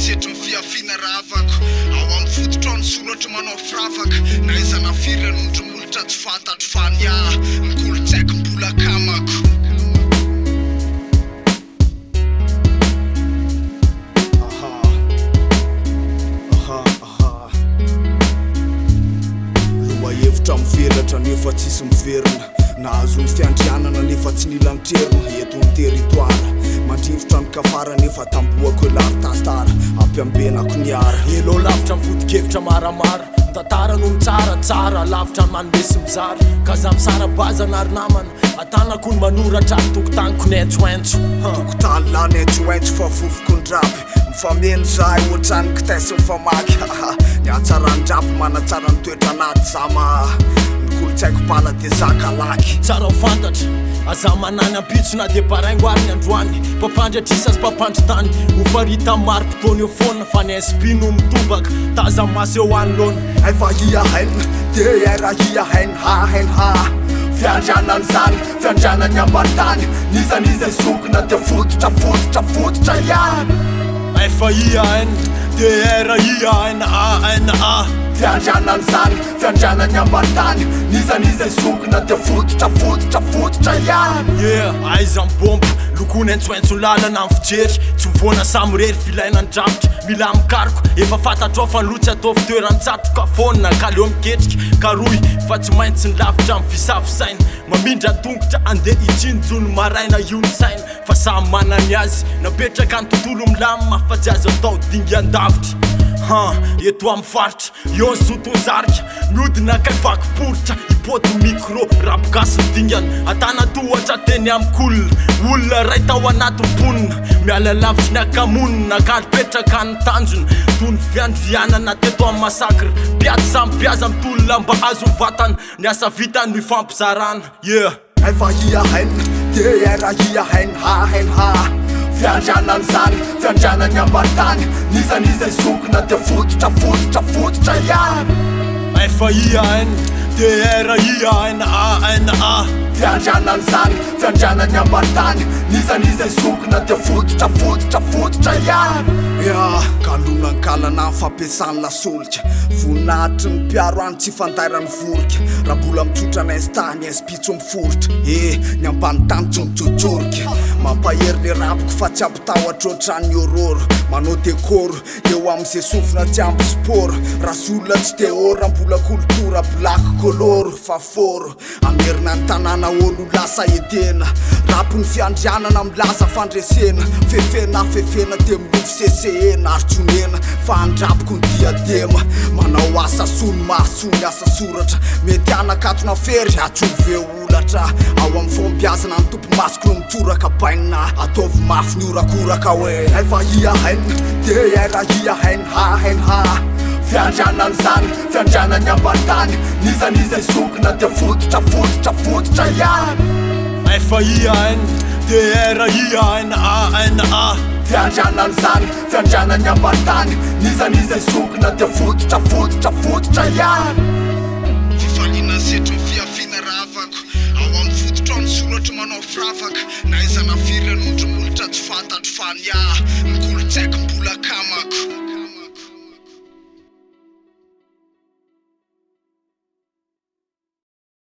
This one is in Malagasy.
setro fiafina ravako ao amin'ny fototra ny soratra manao firavaka na izana firy anondro molotra tsy fantatro fany mikolo-tsaiko mbola kamako Hevitra mivelatra nefa tsisy miverina nahazo ny fiandrianana nefa tsy nila niterina eto ny territoire mandrivotra ny kafara nefa tamboako lartastara ampiambenako ny ara elo lavitra mivodikevitra maramara tantara no mitsaratsara lavitra ny manomesy mizara ka za misara bazana ary namana atanako ny manoratra ary tokotaniko nentsoentso tokotany la nentsoentso fa fofoko ny drapy mifameno zahay ohatrany kitesy mifamaky ny atsaran-drapy manatsara ny toetra anaty zama nikolo-tsaiko pala de zakalaky tsara ho fantatra aza manany ampitsona de baraingo ary ny androany mpampandratrisy sy mpampandry-tany hofarita maro mpitony eo foana fa ny SP no mitobaka taza masy eo anoloana efa hiahaina de era hiahaina hahaina fiandrianany zany fiandrianany ambantany nizanizay sokona de fototra ihany efa hiahaina de era hiahaina hahaina fiandrianany zany fiandrianany ambantany nizanizay sokona de fototra ihany aiza mibomba lokony entsoentso lalana amin'ny fijery tsy mivoana samirery filaina ny drafitra mila mikariko efa fantatrao fa nylotsy atao fitoeran-tsatroka fonina ka leo miketrika karoy fa tsy maintsy ny lavitra amin'ny fisafisaina mamindra tongotra andeha itsinjony maraina io ny saina fa samy manany azy napetraka ny tontolo milamina fa tsy azo atao dingan-davitra eto amin'ny faritra eo ny sotozarika miodina kaivakiporotra ipoty micro rapogasy ny dingana atana tohatra teny amik'olona olona ray tao anaty mponina miala lavitry ny akamonina ka lipetraka ny tanjona toy ny fiandrianana teto amin'ny masakra mpiady samy mpiaza mitolona mba azo vatana ny asa vitany mifampizarana efa hiahaina de era hiahaina hahaina fiandrianany zany fiandrianany ambantany nizanizay sokona de fototra ihany efa hiahaina de era hiahaina hahaina fiandrianany zany fiandrianany ambantany nizanizay sokona de fototra ihany kalonankalana ny fampiasany lasolika voninahitry ny mpiaro any tsy fandairany vorika raha mbola mitsotra ny estany espitso miforotra ny ambany-tany tsy mijojorika mampahery le raboko fa tsy ampitahotra ohatrany ororo manao dekoro eo amin'izay sofina tsy ampy sporo RAZOUL tsy de ora mbola koltora black koloro fa foro amerina ny tanàna olo lasa edena rapo ny fiandrianana milaza fandresena fefena de milofo sesehena ary tsonena fa andrapoko ny diadema manao asa sony mahasony asa soratra mety anakatona fery atsovy olatra ao amin'ny fombiazana ny tompo masoko no mitsoraka bainina ataovy mafy ny orakoraka hoe efa hiahaina de era hiahaina hahaina fiandrianany zany fiandrianany ambantany nizanizay sokona de fototra ihany efa hiahaina de era hiahaina hahaina fiandrianany zany fiandrianany ambantany nizanizay sokona de fototra ihany fifaliana setro fiafina ravako ao amin'ny fototra ny soratra manao firavaka na izana firy anondro molotra tsy fantatro fany mikolo-tsaiko